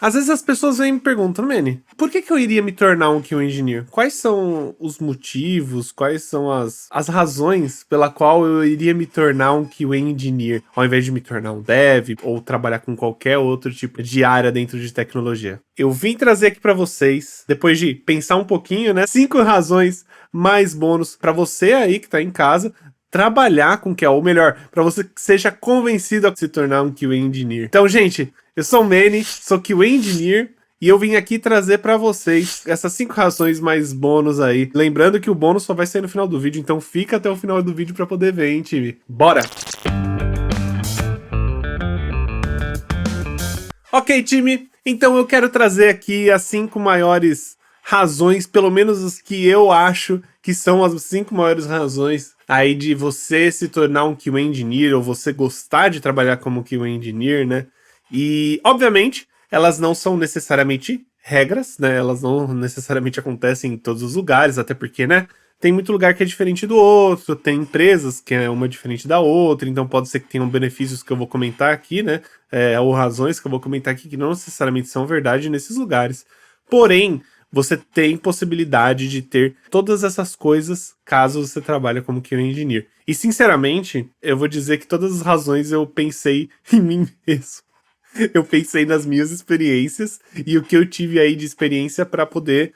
Às vezes as pessoas vêm e me perguntam, Manny, por que eu iria me tornar um QA Engineer? Quais são os motivos, quais são as razões pela qual eu iria me tornar um QA Engineer, ao invés de me tornar um dev ou trabalhar com qualquer outro tipo de área dentro de tecnologia? Eu vim trazer aqui para vocês, depois de pensar um pouquinho, né, 5 razões mais bônus para você aí que tá em casa, trabalhar com que é, ou melhor, para você que seja convencido a se tornar um QA Engineer. Então, gente, eu sou o Manny, sou QA Engineer, e eu vim aqui trazer para vocês essas 5 razões mais bônus aí. Lembrando que o bônus só vai sair no final do vídeo, então fica até o final do vídeo para poder ver, hein, time? Bora! Ok, time, então eu quero trazer aqui as 5 maiores razões, pelo menos as que eu acho que são as 5 maiores razões aí de você se tornar um QA Engineer, ou você gostar de trabalhar como QA Engineer, né? E, obviamente, elas não são necessariamente regras, né? Elas não necessariamente acontecem em todos os lugares, até porque, né? Tem muito lugar que é diferente do outro, tem empresas que é uma diferente da outra, então pode ser que tenham benefícios que eu vou comentar aqui, né? Ou razões que eu vou comentar aqui que não necessariamente são verdade nesses lugares. Porém, você tem possibilidade de ter todas essas coisas caso você trabalhe como QA Engineer. E, sinceramente, eu vou dizer que todas as razões eu pensei em mim mesmo. Eu pensei nas minhas experiências e o que eu tive aí de experiência para poder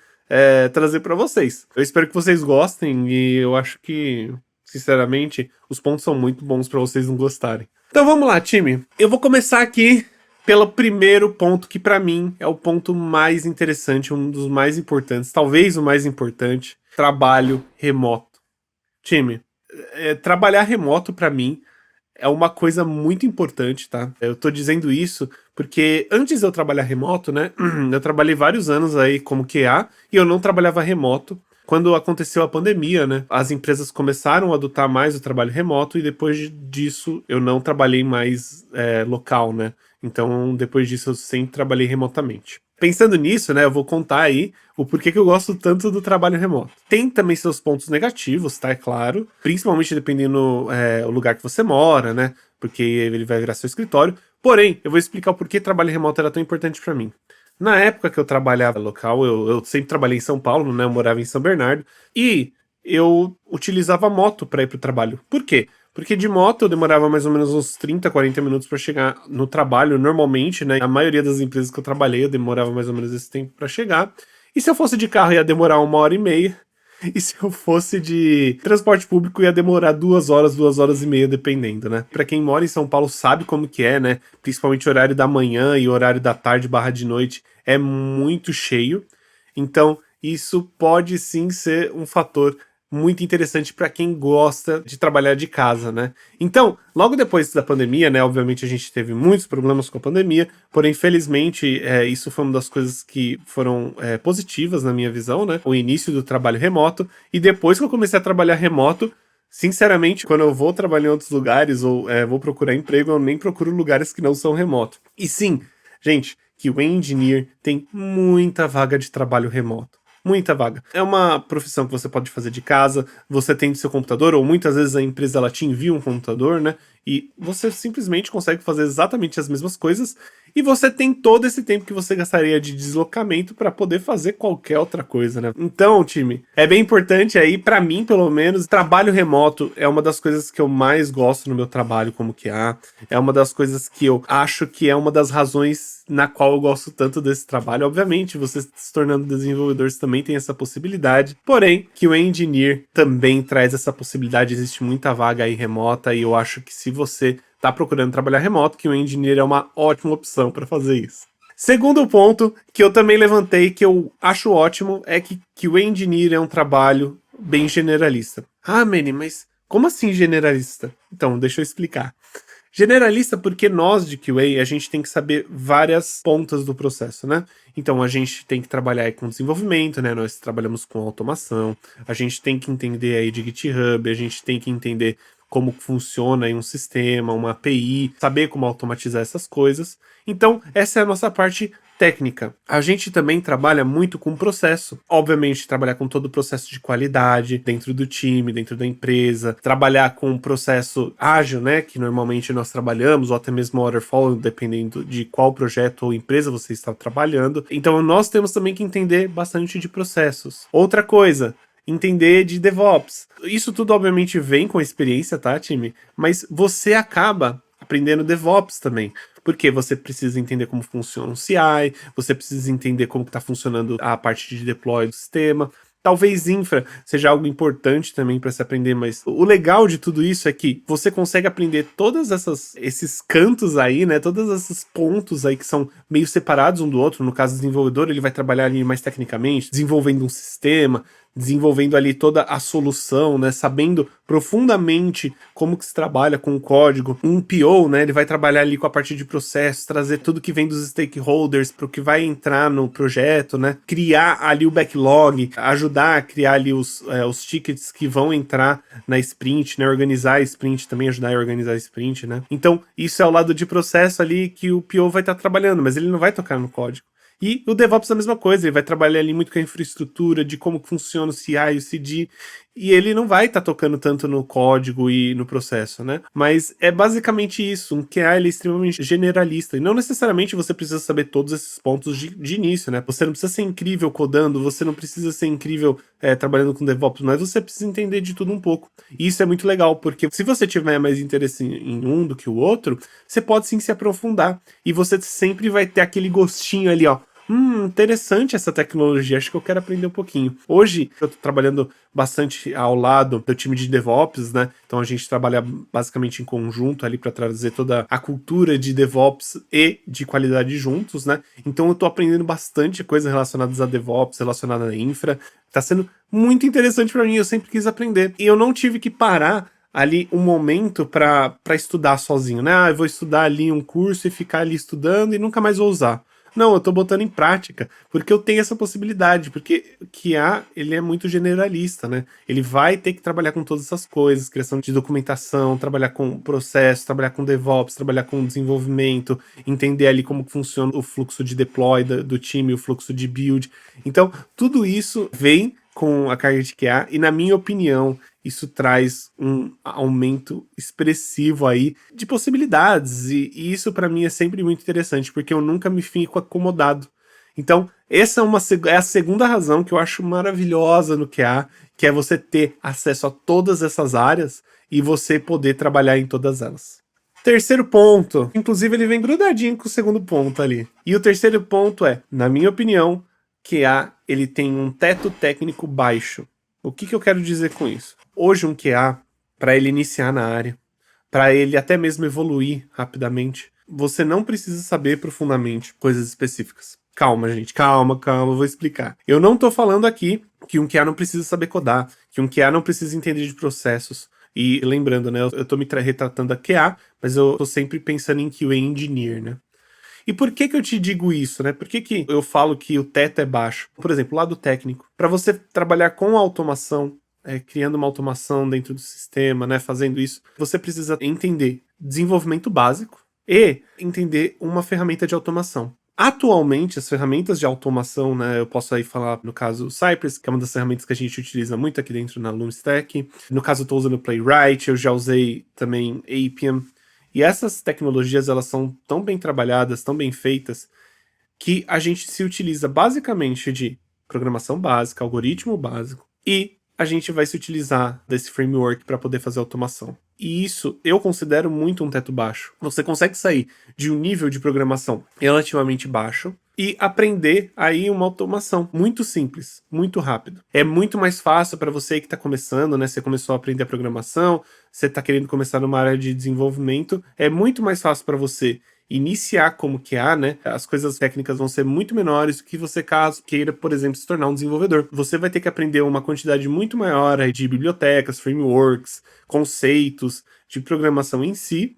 trazer para vocês. Eu espero que vocês gostem e eu acho que, sinceramente, os pontos são muito bons para vocês não gostarem. Então vamos lá, time. Eu vou começar aqui pelo primeiro ponto que para mim é o ponto mais interessante, um dos mais importantes, talvez o mais importante, trabalho remoto. Time, trabalhar remoto para mim é uma coisa muito importante, tá? Eu tô dizendo isso porque antes de eu trabalhar remoto, né? Eu trabalhei vários anos aí como QA e eu não trabalhava remoto. Quando aconteceu a pandemia, né? As empresas começaram a adotar mais o trabalho remoto e depois disso eu não trabalhei mais local, né? Então depois disso eu sempre trabalhei remotamente. Pensando nisso, né, eu vou contar aí o porquê que eu gosto tanto do trabalho remoto. Tem também seus pontos negativos, tá? É claro. Principalmente dependendo o lugar que você mora, né? Porque ele vai virar seu escritório. Porém, eu vou explicar o porquê trabalho remoto era tão importante para mim. Na época que eu trabalhava local, eu sempre trabalhei em São Paulo, né? Eu morava em São Bernardo. E eu utilizava moto para ir pro trabalho. Por quê? Porque de moto eu demorava mais ou menos uns 30, 40 minutos para chegar no trabalho, normalmente, né? A maioria das empresas que eu trabalhei, eu demorava mais ou menos esse tempo para chegar. E se eu fosse de carro, ia demorar 1h30. E se eu fosse de transporte público, ia demorar 2 horas e meia, dependendo, né? Pra quem mora em São Paulo sabe como que é, né? Principalmente o horário da manhã e o horário da tarde barra de noite é muito cheio. Então, isso pode sim ser um fator muito interessante para quem gosta de trabalhar de casa, né? Então, logo depois da pandemia, né? Obviamente a gente teve muitos problemas com a pandemia, porém, felizmente, isso foi uma das coisas que foram positivas na minha visão, né? O início do trabalho remoto. E depois que eu comecei a trabalhar remoto, sinceramente, quando eu vou trabalhar em outros lugares ou vou procurar emprego, eu nem procuro lugares que não são remoto. E sim, gente, que o engineer tem muita vaga de trabalho remoto. Muita vaga. É uma profissão que você pode fazer de casa, você tem seu computador, ou muitas vezes a empresa ela te envia um computador, né? E você simplesmente consegue fazer exatamente as mesmas coisas e você tem todo esse tempo que você gastaria de deslocamento para poder fazer qualquer outra coisa, né? Então, time, é bem importante aí, para mim, pelo menos, trabalho remoto é uma das coisas que eu mais gosto no meu trabalho como QA, é uma das coisas que eu acho que é uma das razões na qual eu gosto tanto desse trabalho. Obviamente, você se tornando desenvolvedor, você também tem essa possibilidade, porém, que o engineer também traz essa possibilidade, existe muita vaga aí remota e eu acho que se você tá procurando trabalhar remoto, que o engineer é uma ótima opção para fazer isso. Segundo ponto que eu também levantei, que eu acho ótimo, é que o engineer é um trabalho bem generalista. Ah, Manny, mas como assim generalista? Então, deixa eu explicar. Generalista porque nós de QA, a gente tem que saber várias pontas do processo, né? Então a gente tem que trabalhar aí com desenvolvimento, né? Nós trabalhamos com automação, a gente tem que entender aí de GitHub, a gente tem que entender como funciona em um sistema, uma API, saber como automatizar essas coisas. Então, essa é a nossa parte técnica. A gente também trabalha muito com processo. Obviamente, trabalhar com todo o processo de qualidade dentro do time, dentro da empresa, trabalhar com um processo ágil, né, que normalmente nós trabalhamos, ou até mesmo waterfall, dependendo de qual projeto ou empresa você está trabalhando. Então, nós temos também que entender bastante de processos. Outra coisa, entender de DevOps. Isso tudo, obviamente, vem com a experiência, tá, time? Mas você acaba aprendendo DevOps também. Porque você precisa entender como funciona o CI, você precisa entender como está funcionando a parte de deploy do sistema. Talvez infra seja algo importante também para se aprender, mas o legal de tudo isso é que você consegue aprender todos esses cantos aí, né? Todos esses pontos aí que são meio separados um do outro. No caso do desenvolvedor, ele vai trabalhar ali mais tecnicamente, desenvolvendo um sistema, desenvolvendo ali toda a solução, né, sabendo profundamente como que se trabalha com o código. Um PO, né, ele vai trabalhar ali com a parte de processo, trazer tudo que vem dos stakeholders para o que vai entrar no projeto, né, criar ali o backlog, ajudar a criar ali os tickets que vão entrar na sprint, né, organizar a sprint, também ajudar a organizar a sprint, né. Então, isso é o lado de processo ali que o PO vai estar trabalhando, mas ele não vai tocar no código. E o DevOps é a mesma coisa, ele vai trabalhar ali muito com a infraestrutura, de como funciona o CI e o CD, e ele não vai estar tocando tanto no código e no processo, né? Mas é basicamente isso, um QA ele é extremamente generalista, e não necessariamente você precisa saber todos esses pontos de início, né? Você não precisa ser incrível codando, você não precisa ser incrível trabalhando com DevOps, mas você precisa entender de tudo um pouco. E isso é muito legal, porque se você tiver mais interesse em um do que o outro, você pode sim se aprofundar, e você sempre vai ter aquele gostinho ali, ó, interessante essa tecnologia, acho que eu quero aprender um pouquinho. Hoje, eu tô trabalhando bastante ao lado do time de DevOps, né? Então a gente trabalha basicamente em conjunto ali para trazer toda a cultura de DevOps e de qualidade juntos, né? Então eu tô aprendendo bastante coisa relacionadas a DevOps, relacionada à infra. Tá sendo muito interessante para mim, eu sempre quis aprender. E eu não tive que parar ali um momento para estudar sozinho, né? Ah, eu vou estudar ali um curso e ficar ali estudando e nunca mais vou usar. Não, eu tô botando em prática, porque eu tenho essa possibilidade, porque o QA, ele é muito generalista, né? Ele vai ter que trabalhar com todas essas coisas, criação de documentação, trabalhar com processo, trabalhar com DevOps, trabalhar com desenvolvimento, entender ali como funciona o fluxo de deploy do time, o fluxo de build. Então, tudo isso vem com a carga de QA, e na minha opinião, isso traz um aumento expressivo aí de possibilidades, e isso para mim é sempre muito interessante, porque eu nunca me fico acomodado. Então, essa é a segunda razão que eu acho maravilhosa no QA, que é você ter acesso a todas essas áreas e você poder trabalhar em todas elas. Terceiro ponto, inclusive ele vem grudadinho com o segundo ponto ali. E o terceiro ponto é, na minha opinião, QA ele tem um teto técnico baixo. O que eu quero dizer com isso? Hoje um QA, para ele iniciar na área, para ele até mesmo evoluir rapidamente, você não precisa saber profundamente coisas específicas. Calma, gente, calma, eu vou explicar. Eu não tô falando aqui que um QA não precisa saber codar, que um QA não precisa entender de processos. E lembrando, né, eu tô me retratando a QA, mas eu tô sempre pensando em QA Engineer, né? E por que eu te digo isso, né? Por que eu falo que o teto é baixo? Por exemplo, o lado técnico. Para você trabalhar com automação, criando uma automação dentro do sistema, né? Fazendo isso, você precisa entender desenvolvimento básico e entender uma ferramenta de automação. Atualmente, as ferramentas de automação, né? Eu posso aí falar, no caso, o Cypress, que é uma das ferramentas que a gente utiliza muito aqui dentro na Loomstack. No caso, eu estou usando o Playwright, eu já usei também Appium. E essas tecnologias, elas são tão bem trabalhadas, tão bem feitas, que a gente se utiliza basicamente de programação básica, algoritmo básico, e a gente vai se utilizar desse framework para poder fazer automação. E isso eu considero muito um teto baixo. Você consegue sair de um nível de programação relativamente baixo e aprender aí uma automação muito simples, muito rápido. É muito mais fácil para você que está começando, né? Você começou a aprender a programação, você está querendo começar numa área de desenvolvimento, é muito mais fácil para você iniciar como QA, né? As coisas técnicas vão ser muito menores do que você caso queira, por exemplo, se tornar um desenvolvedor. Você vai ter que aprender uma quantidade muito maior aí de bibliotecas, frameworks, conceitos de programação em si,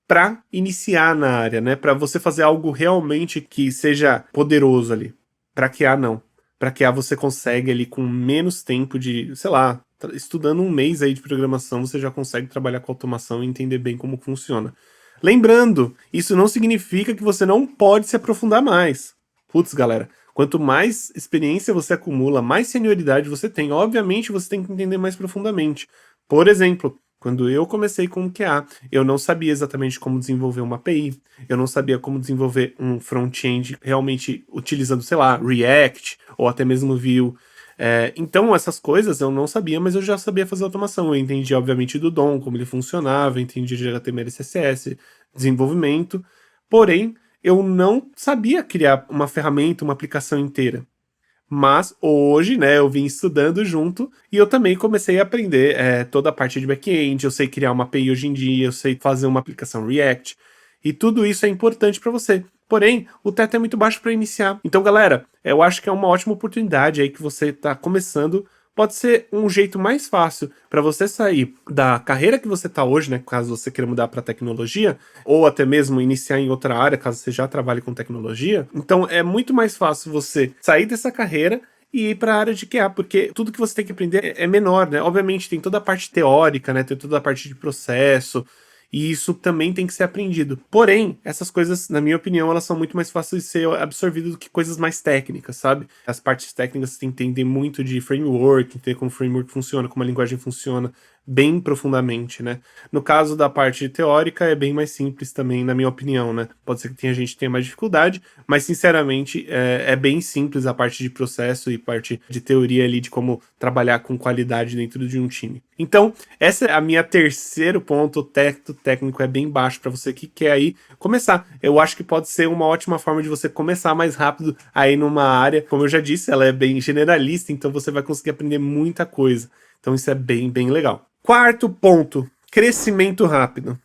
para iniciar na área, né? Para você fazer algo realmente que seja poderoso ali. Para QA não. Para QA você consegue ali com menos tempo de, sei lá, estudando um mês aí de programação, você já consegue trabalhar com automação e entender bem como funciona. Lembrando, isso não significa que você não pode se aprofundar mais. Putz, galera, quanto mais experiência você acumula, mais senioridade você tem. Obviamente, você tem que entender mais profundamente. Por exemplo, quando eu comecei com o QA, eu não sabia exatamente como desenvolver uma API, eu não sabia como desenvolver um front-end realmente utilizando, sei lá, React ou até mesmo Vue. Então, essas coisas eu não sabia, mas eu já sabia fazer automação. Eu entendi, obviamente, do DOM, como ele funcionava, entendi de HTML e CSS, desenvolvimento. Porém, eu não sabia criar uma ferramenta, uma aplicação inteira. Mas hoje, né, eu vim estudando junto e eu também comecei a aprender toda a parte de back-end. Eu sei criar uma API hoje em dia, eu sei fazer uma aplicação React. E tudo isso é importante para você. Porém, o teto é muito baixo para iniciar. Então, galera, eu acho que é uma ótima oportunidade aí que você está começando. Pode ser um jeito mais fácil para você sair da carreira que você está hoje, né? Caso você queira mudar para tecnologia, ou até mesmo iniciar em outra área, caso você já trabalhe com tecnologia. Então, é muito mais fácil você sair dessa carreira e ir para a área de QA, porque tudo que você tem que aprender é menor, né? Obviamente, tem toda a parte teórica, né? Tem toda a parte de processo. E isso também tem que ser aprendido. Porém, essas coisas, na minha opinião, elas são muito mais fáceis de ser absorvidas do que coisas mais técnicas, sabe? As partes técnicas você tem que entender muito de framework, entender como o framework funciona, como a linguagem funciona, bem profundamente, né? No caso da parte teórica, é bem mais simples também, na minha opinião, né? Pode ser que tenha gente que tenha mais dificuldade, mas, sinceramente, é bem simples a parte de processo e parte de teoria ali de como trabalhar com qualidade dentro de um time. Então, essa é a minha terceiro ponto, o teto técnico é bem baixo para você que quer aí começar. Eu acho que pode ser uma ótima forma de você começar mais rápido aí numa área, como eu já disse, ela é bem generalista, então você vai conseguir aprender muita coisa. Então isso é bem, bem legal. Quarto ponto, crescimento rápido.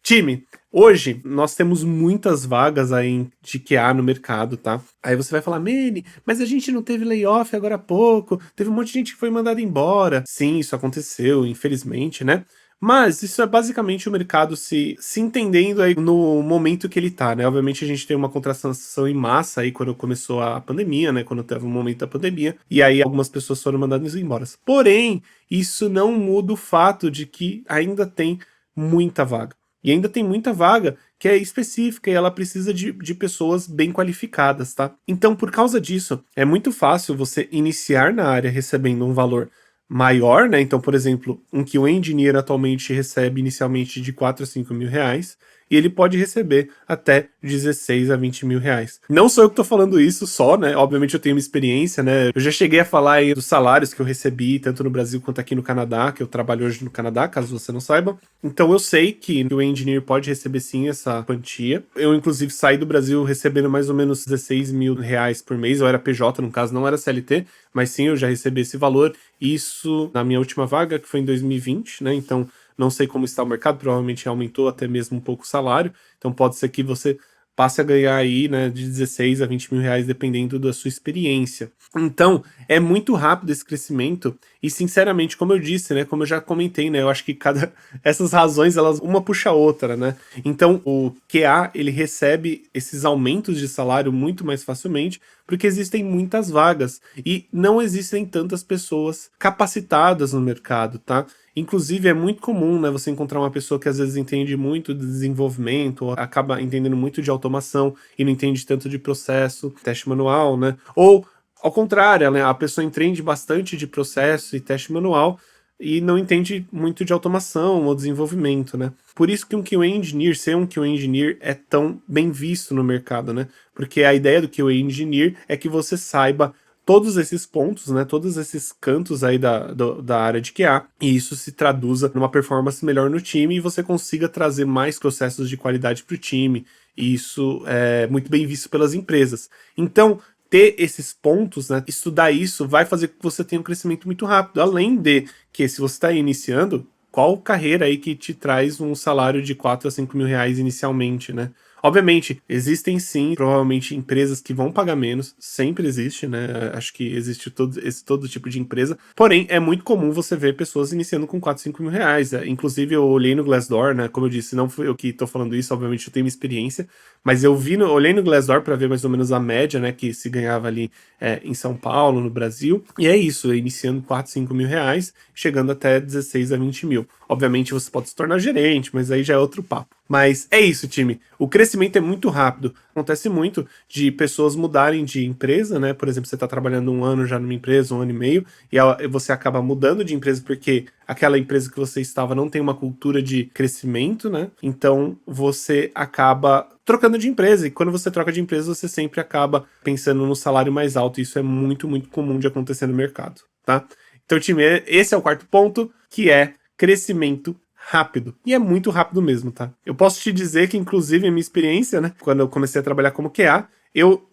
Time, hoje nós temos muitas vagas aí de QA no mercado, tá? Aí você vai falar, Manny, mas a gente não teve layoff agora há pouco, teve um monte de gente que foi mandada embora. Sim, isso aconteceu, infelizmente, né? Mas isso é basicamente o mercado se entendendo aí no momento que ele tá, né? Obviamente a gente tem uma contratação em massa aí quando começou a pandemia, né? Quando teve um momento da pandemia, e aí algumas pessoas foram mandadas embora. Porém, isso não muda o fato de que ainda tem muita vaga. E ainda tem muita vaga que é específica e ela precisa de pessoas bem qualificadas, tá? Então, por causa disso, é muito fácil você iniciar na área recebendo um valor maior, né? Então, por exemplo, um QA Engineer atualmente recebe inicialmente de 4 a 5 mil reais, e ele pode receber até 16 a 20 mil reais. Não sou eu que tô falando isso só, né? Obviamente eu tenho uma experiência, né? Eu já cheguei a falar aí dos salários que eu recebi, tanto no Brasil quanto aqui no Canadá, que eu trabalho hoje no Canadá, caso você não saiba. Então eu sei que o engineer pode receber sim essa quantia. Eu, inclusive, saí do Brasil recebendo mais ou menos 16 mil reais por mês. Eu era PJ, no caso, não era CLT, mas sim, eu já recebi esse valor. Isso na minha última vaga, que foi em 2020, né? Então, não sei como está o mercado, provavelmente aumentou até mesmo um pouco o salário, então pode ser que você passe a ganhar aí, né, de 16 a 20 mil reais, dependendo da sua experiência. Então, é muito rápido esse crescimento, e sinceramente, como eu disse, né, como eu já comentei, né, eu acho que essas razões, elas uma puxa a outra, né, então o QA, ele recebe esses aumentos de salário muito mais facilmente, porque existem muitas vagas, e não existem tantas pessoas capacitadas no mercado, tá? Inclusive, é muito comum, né, você encontrar uma pessoa que às vezes entende muito de desenvolvimento, ou acaba entendendo muito de automação e não entende tanto de processo, teste manual, né? Ou, ao contrário, né, a pessoa entende bastante de processo e teste manual e não entende muito de automação ou desenvolvimento, né? Por isso que um QA Engineer, ser um QA Engineer é tão bem visto no mercado, né? Porque a ideia do QA Engineer é que você saiba todos esses pontos, né, todos esses cantos aí da área de QA, e isso se traduza numa performance melhor no time e você consiga trazer mais processos de qualidade para o time, e isso é muito bem visto pelas empresas. Então, ter esses pontos, né, estudar isso, vai fazer com que você tenha um crescimento muito rápido, além de que se você está iniciando, qual carreira aí que te traz um salário de 4 a 5 mil reais inicialmente, né? Obviamente, existem sim, provavelmente, empresas que vão pagar menos, sempre existe, né? Acho que existe todo tipo de empresa. Porém, é muito comum você ver pessoas iniciando com 4, 5 mil reais. Inclusive, eu olhei no Glassdoor, né? Como eu disse, não fui eu que tô falando isso, obviamente eu tenho uma experiência, mas eu olhei no Glassdoor para ver mais ou menos a média, né, que se ganhava ali em São Paulo, no Brasil, e é isso, iniciando 4, 5 mil reais, chegando até 16 a 20 mil. Obviamente você pode se tornar gerente, mas aí já é outro papo. Mas é isso, time. O crescimento é muito rápido. Acontece muito de pessoas mudarem de empresa, né? Por exemplo, você está trabalhando um ano já numa empresa, um ano e meio, e você acaba mudando de empresa porque aquela empresa que você estava não tem uma cultura de crescimento, né? Então você acaba trocando de empresa. E quando você troca de empresa, você sempre acaba pensando no salário mais alto. E isso é muito, muito comum de acontecer no mercado, tá? Então, time, esse é o quarto ponto, que é crescimento rápido. E é muito rápido mesmo, tá? Eu posso te dizer que, inclusive, a minha experiência, né? Quando eu comecei a trabalhar como QA,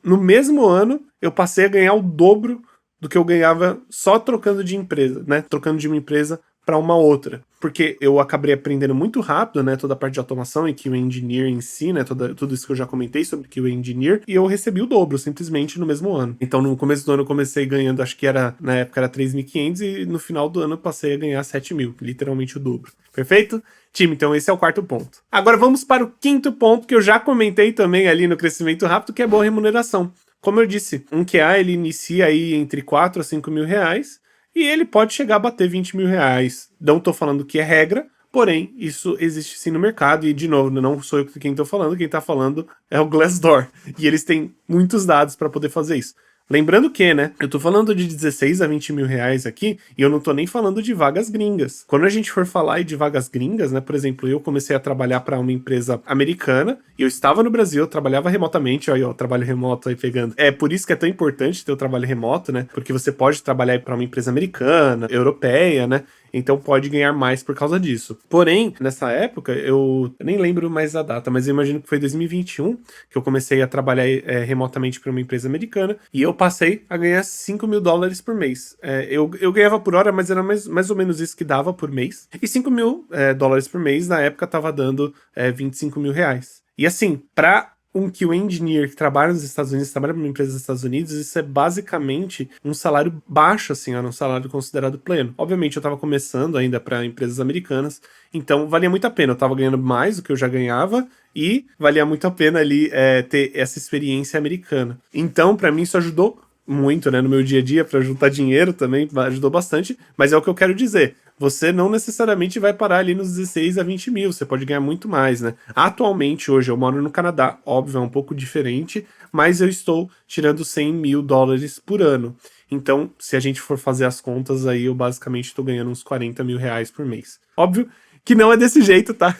no mesmo ano, eu passei a ganhar o dobro do que eu ganhava só trocando de empresa, né? Trocando de uma empresa para uma outra. Porque eu acabei aprendendo muito rápido, né? Toda a parte de automação e QA Engineer em si, né? Tudo isso que eu já comentei sobre QA Engineer. E eu recebi o dobro, simplesmente, no mesmo ano. Então, no começo do ano, eu comecei ganhando, acho que na época era 3.500 e no final do ano eu passei a ganhar 7.000. Literalmente o dobro. Perfeito? Time, então esse é o quarto ponto. Agora vamos para o quinto ponto, que eu já comentei também ali no crescimento rápido, que é boa remuneração. Como eu disse, um QA ele inicia aí entre 4 a 5 mil reais e ele pode chegar a bater 20 mil reais. Não tô falando que é regra, porém, isso existe sim no mercado. E, de novo, não sou eu quem tô falando, quem tá falando é o Glassdoor. E eles têm muitos dados para poder fazer isso. Lembrando que, né, eu tô falando de 16 a 20 mil reais aqui, e eu não tô nem falando de vagas gringas. Quando a gente for falar de vagas gringas, né, por exemplo, eu comecei a trabalhar para uma empresa americana, e eu estava no Brasil, eu trabalhava remotamente, ó, trabalho remoto aí pegando. É por isso que é tão importante ter o trabalho remoto, né, porque você pode trabalhar para uma empresa americana, europeia, né, então pode ganhar mais por causa disso. Porém, nessa época, eu nem lembro mais a data, mas eu imagino que foi 2021 que eu comecei a trabalhar remotamente para uma empresa americana e eu passei a ganhar 5 mil dólares por mês. Eu ganhava por hora, mas era mais ou menos isso que dava por mês. E 5 mil dólares por mês, na época, tava dando 25 mil reais. E assim, para um QA Engineer que trabalha nos Estados Unidos, trabalha para uma empresa dos Estados Unidos, isso é basicamente um salário baixo, assim, era um salário considerado pleno. Obviamente, eu estava começando ainda para empresas americanas, então valia muito a pena. Eu estava ganhando mais do que eu já ganhava e valia muito a pena ali ter essa experiência americana. Então, para mim, isso ajudou muito, né, no meu dia a dia, para juntar dinheiro também, ajudou bastante, mas é o que eu quero dizer. Você não necessariamente vai parar ali nos 16 a 20 mil, você pode ganhar muito mais, né? Atualmente, hoje, eu moro no Canadá, óbvio, é um pouco diferente, mas eu estou tirando 100 mil dólares por ano. Então, se a gente for fazer as contas aí, eu basicamente estou ganhando uns 40 mil reais por mês. Óbvio que não é desse jeito, tá?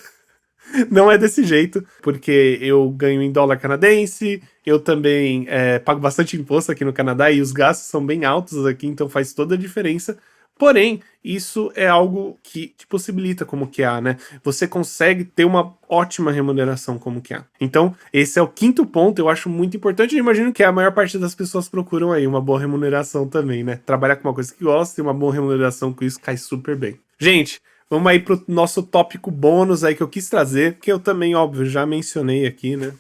Não é desse jeito, porque eu ganho em dólar canadense, eu também pago bastante imposto aqui no Canadá e os gastos são bem altos aqui, então faz toda a diferença. Porém, isso é algo que te possibilita como QA, né? Você consegue ter uma ótima remuneração como QA. Então, esse é o quinto ponto, eu acho muito importante. Eu imagino que a maior parte das pessoas procuram aí uma boa remuneração também, né? Trabalhar com uma coisa que gosta e uma boa remuneração com isso cai super bem. Gente, vamos aí pro nosso tópico bônus aí que eu quis trazer, que eu também, óbvio, já mencionei aqui, né?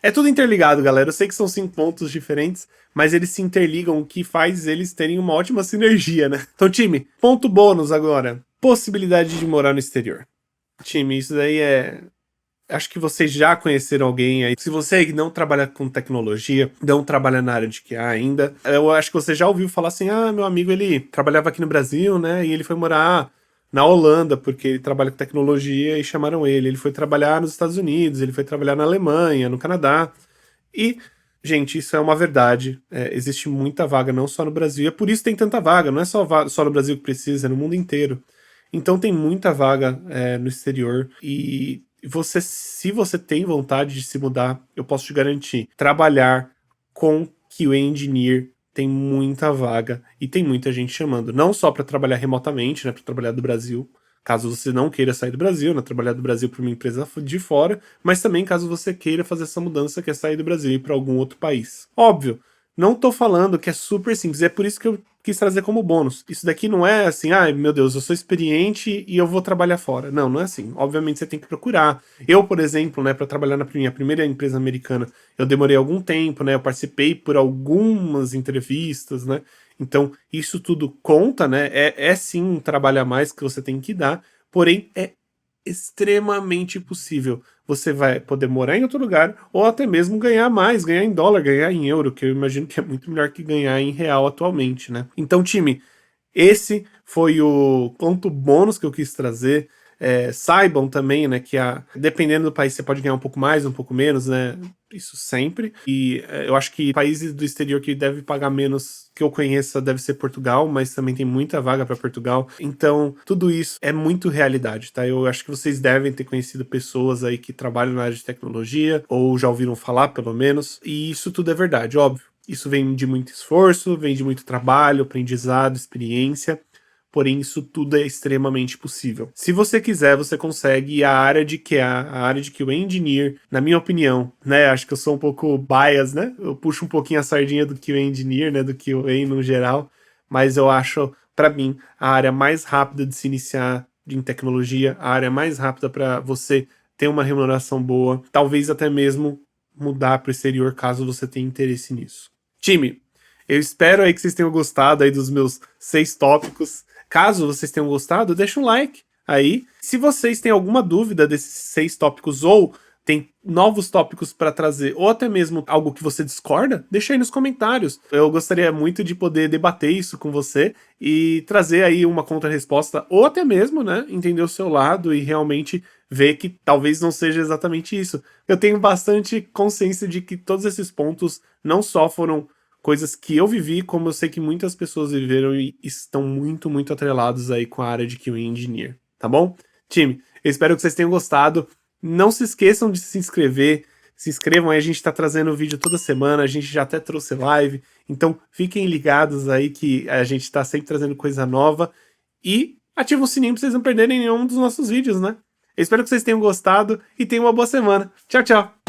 É tudo interligado, galera. Eu sei que são 5 pontos diferentes, mas eles se interligam, o que faz eles terem uma ótima sinergia, né? Então, time, ponto bônus agora. Possibilidade de morar no exterior. Time, isso daí acho que vocês já conheceram alguém aí. Se você não trabalha com tecnologia, não trabalha na área de QA ainda, eu acho que você já ouviu falar assim, meu amigo, ele trabalhava aqui no Brasil, né, e ele foi morar na Holanda, porque ele trabalha com tecnologia e chamaram ele. Ele foi trabalhar nos Estados Unidos, ele foi trabalhar na Alemanha, no Canadá. E, gente, isso é uma verdade. Existe muita vaga, não só no Brasil. E é por isso que tem tanta vaga. Não é só no Brasil que precisa, é no mundo inteiro. Então tem muita vaga no exterior. E se você tem vontade de se mudar, eu posso te garantir, trabalhar com QA Engineer tem muita vaga e tem muita gente chamando, não só para trabalhar remotamente, né, para trabalhar do Brasil, caso você não queira sair do Brasil, né, trabalhar do Brasil para uma empresa de fora, mas também caso você queira fazer essa mudança, quer sair do Brasil e ir para algum outro país. Óbvio, não tô falando que é super simples, é por isso que eu quis trazer como bônus. Isso daqui não é assim, meu Deus, eu sou experiente e eu vou trabalhar fora. Não, não é assim. Obviamente você tem que procurar. Eu, por exemplo, né, para trabalhar na minha primeira empresa americana, eu demorei algum tempo, né, eu participei por algumas entrevistas, né, então isso tudo conta, né, é sim um trabalho a mais que você tem que dar, porém é extremamente possível. Você vai poder morar em outro lugar ou até mesmo ganhar mais, ganhar em dólar, ganhar em euro, que eu imagino que é muito melhor que ganhar em real atualmente, né? Então, time, esse foi o ponto bônus que eu quis trazer. Saibam também, né, que dependendo do país você pode ganhar um pouco mais, um pouco menos, né, isso sempre. E eu acho que países do exterior que deve pagar menos, que eu conheça, deve ser Portugal, mas também tem muita vaga para Portugal. Então, tudo isso é muito realidade, tá? Eu acho que vocês devem ter conhecido pessoas aí que trabalham na área de tecnologia, ou já ouviram falar, pelo menos, e isso tudo é verdade, óbvio. Isso vem de muito esforço, vem de muito trabalho, aprendizado, experiência, porém isso tudo é extremamente possível. Se você quiser, você consegue, e a área de QA, a área de QA Engineer, na minha opinião, né, acho que eu sou um pouco bias, né, eu puxo um pouquinho a sardinha do QA Engineer, né, do QA no geral, mas eu acho, para mim, a área mais rápida de se iniciar em tecnologia, a área mais rápida para você ter uma remuneração boa, talvez até mesmo mudar para o exterior caso você tenha interesse nisso. Time, eu espero aí que vocês tenham gostado aí dos meus 6 tópicos. Caso vocês tenham gostado, deixa um like aí. Se vocês têm alguma dúvida desses 6 tópicos ou tem novos tópicos para trazer, ou até mesmo algo que você discorda, deixa aí nos comentários. Eu gostaria muito de poder debater isso com você e trazer aí uma contra-resposta, ou até mesmo, né, entender o seu lado e realmente ver que talvez não seja exatamente isso. Eu tenho bastante consciência de que todos esses pontos não só foram coisas que eu vivi, como eu sei que muitas pessoas viveram e estão muito, muito atrelados aí com a área de QA Engineer, tá bom? Time, eu espero que vocês tenham gostado. Não se esqueçam de se inscrever. Se inscrevam aí, a gente tá trazendo vídeo toda semana, a gente já até trouxe live. Então fiquem ligados aí que a gente tá sempre trazendo coisa nova. E ativa o sininho pra vocês não perderem nenhum dos nossos vídeos, né? Eu espero que vocês tenham gostado e tenham uma boa semana. Tchau, tchau!